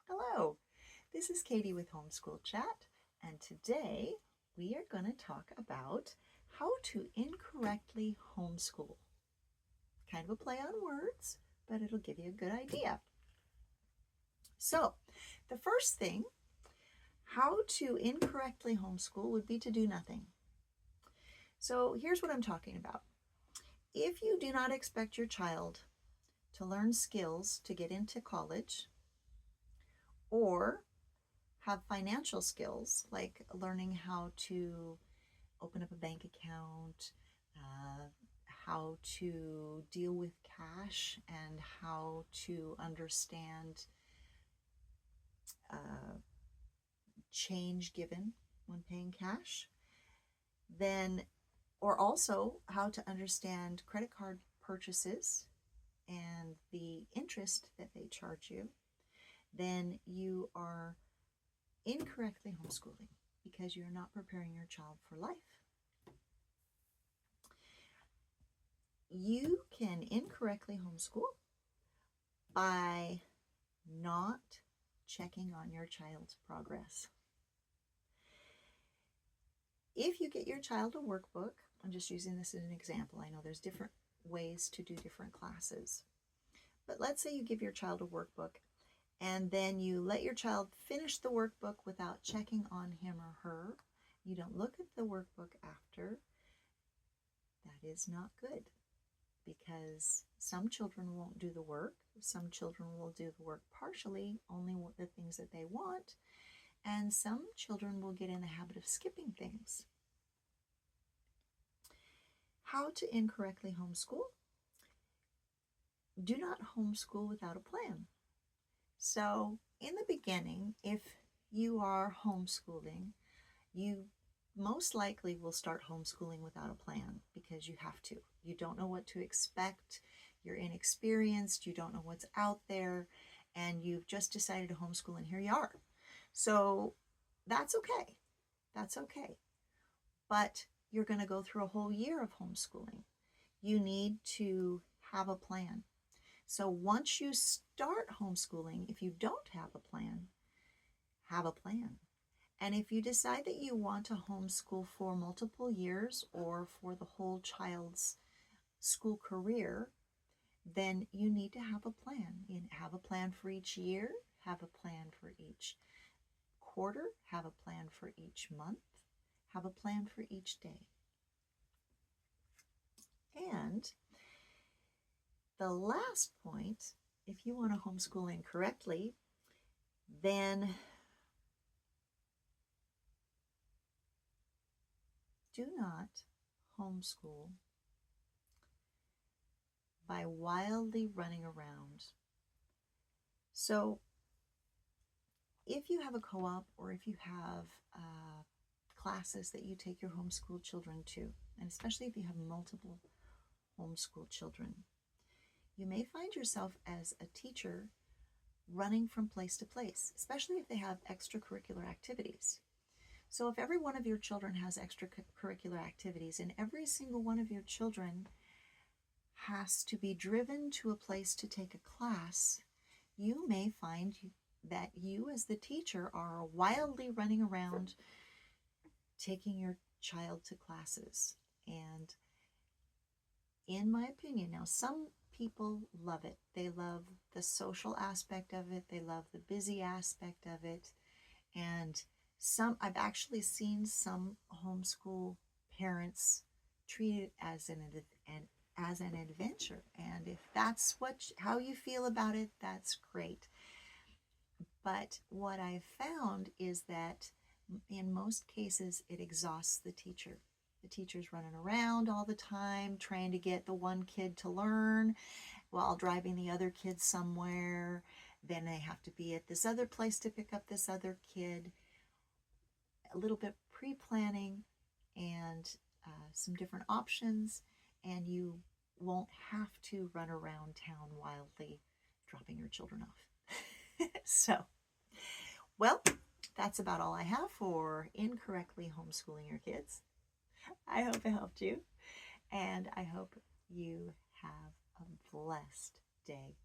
Hello, this is Katie with Homeschool Chat, and today we are going to talk about how to incorrectly homeschool. Kind of a play on words, but it'll give you a good idea. So, the first thing, how to incorrectly homeschool would be to do nothing. So, here's what I'm talking about. If you do not expect your child to learn skills to get into college, or have financial skills like learning how to open up a bank account, how to deal with cash, and how to understand change given when paying cash, then, or also how to understand credit card purchases and the interest that they charge you, then you are incorrectly homeschooling because you're not preparing your child for life. You can incorrectly homeschool by not checking on your child's progress. If you get your child a workbook, I'm just using this as an example. I know there's different ways to do different classes. But let's say you give your child a workbook and then you let your child finish the workbook without checking on him or her. You don't look at the workbook after. That is not good, because some children won't do the work. Some children will do the work partially, only the things that they want, and some children will get in the habit of skipping things. How to incorrectly homeschool? Do not homeschool without a plan. So in the beginning, if you are homeschooling, you most likely will start homeschooling without a plan because you have to. You don't know what to expect. You're inexperienced. You don't know what's out there. And you've just decided to homeschool, and here you are. So that's okay. That's okay. But you're going to go through a whole year of homeschooling. You need to have a plan. So once you start homeschooling, if you don't have a plan, have a plan. And if you decide that you want to homeschool for multiple years or for the whole child's school career, then you need to have a plan. You have a plan for each year, have a plan for each quarter, have a plan for each month, have a plan for each day. And the last point, if you want to homeschool incorrectly, then do not homeschool by wildly running around. So if you have a co-op, or if you have classes that you take your homeschool children to, and especially if you have multiple homeschool children, you may find yourself as a teacher running from place to place, especially if they have extracurricular activities. So if every one of your children has extracurricular activities, and every single one of your children has to be driven to a place to take a class, you may find that you as the teacher are wildly running around taking your child to classes. And in my opinion, now some people love it. They love the social aspect of it. They love the busy aspect of it. And I've actually seen some homeschool parents treat it as an adventure. And if that's how you feel about it, that's great. But what I've found is that in most cases, it exhausts the teacher. The teacher's running around all the time, trying to get the one kid to learn while driving the other kid somewhere. Then they have to be at this other place to pick up this other kid. A little bit pre-planning and some different options, and you won't have to run around town wildly dropping your children off. So, well, that's about all I have for incorrectly homeschooling your kids. I hope it helped you, and I hope you have a blessed day.